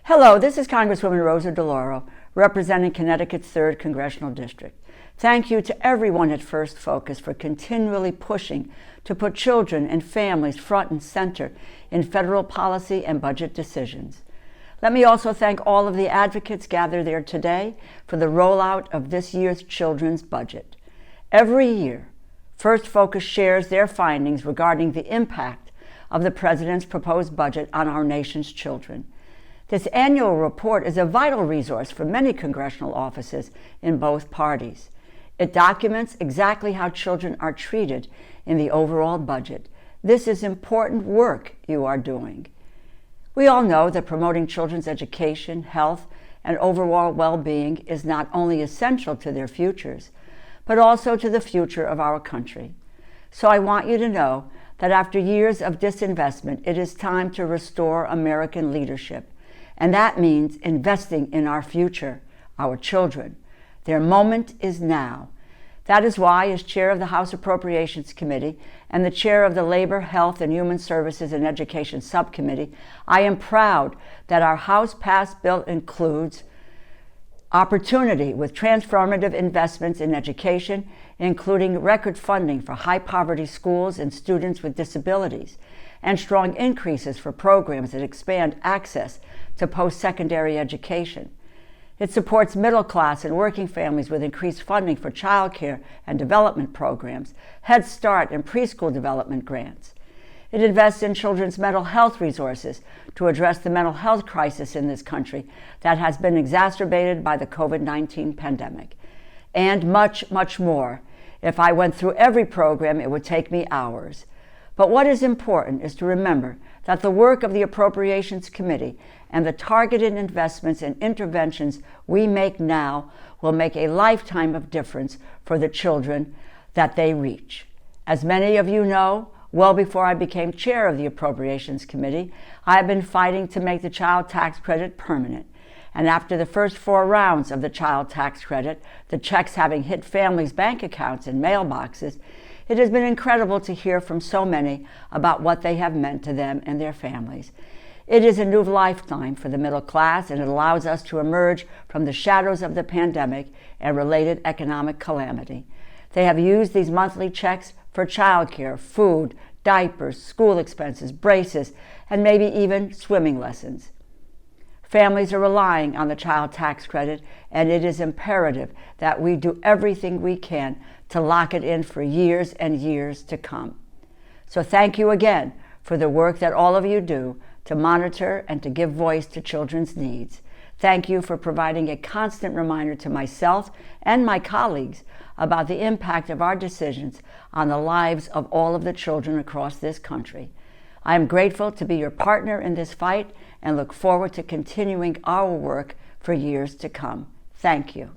Hello, this is Congresswoman Rosa DeLauro, representing Connecticut's 3rd Congressional District. Thank you to everyone at First Focus for continually pushing to put children and families front and center in federal policy and budget decisions. Let me also thank all of the advocates gathered there today for the rollout of this year's children's budget. Every year, First Focus shares their findings regarding the impact of the President's proposed budget on our nation's children. This annual report is a vital resource for many congressional offices in both parties. It documents exactly how children are treated in the overall budget. This is important work you are doing. We all know that promoting children's education, health, and overall well-being is not only essential to their futures, but also to the future of our country. So I want you to know that after years of disinvestment, it is time to restore American leadership. And that means investing in our future, our children. Their moment is now. That is why, as chair of the House Appropriations Committee and the chair of the Labor, Health, and Human Services and Education Subcommittee, I am proud that our House-passed bill includes opportunity with transformative investments in education, including record funding for high-poverty schools and students with disabilities, and strong increases for programs that expand access to post-secondary education. It supports middle-class and working families with increased funding for child care and development programs, Head Start and preschool development grants. It invests in children's mental health resources to address the mental health crisis in this country that has been exacerbated by the COVID-19 pandemic. And much, much more. If I went through every program, it would take me hours. But what is important is to remember that the work of the Appropriations Committee and the targeted investments and interventions we make now will make a lifetime of difference for the children that they reach. As many of you know, well before I became chair of the Appropriations Committee, I have been fighting to make the child tax credit permanent. And after the first 4 rounds of the child tax credit, the checks having hit families' bank accounts and mailboxes, it has been incredible to hear from so many about what they have meant to them and their families. It is a new lifetime for the middle class, and it allows us to emerge from the shadows of the pandemic and related economic calamity. They have used these monthly checks for childcare, food, diapers, school expenses, braces, and maybe even swimming lessons. Families are relying on the child tax credit, and it is imperative that we do everything we can to lock it in for years and years to come. So thank you again for the work that all of you do to monitor and to give voice to children's needs. Thank you for providing a constant reminder to myself and my colleagues about the impact of our decisions on the lives of all of the children across this country. I am grateful to be your partner in this fight and look forward to continuing our work for years to come. Thank you.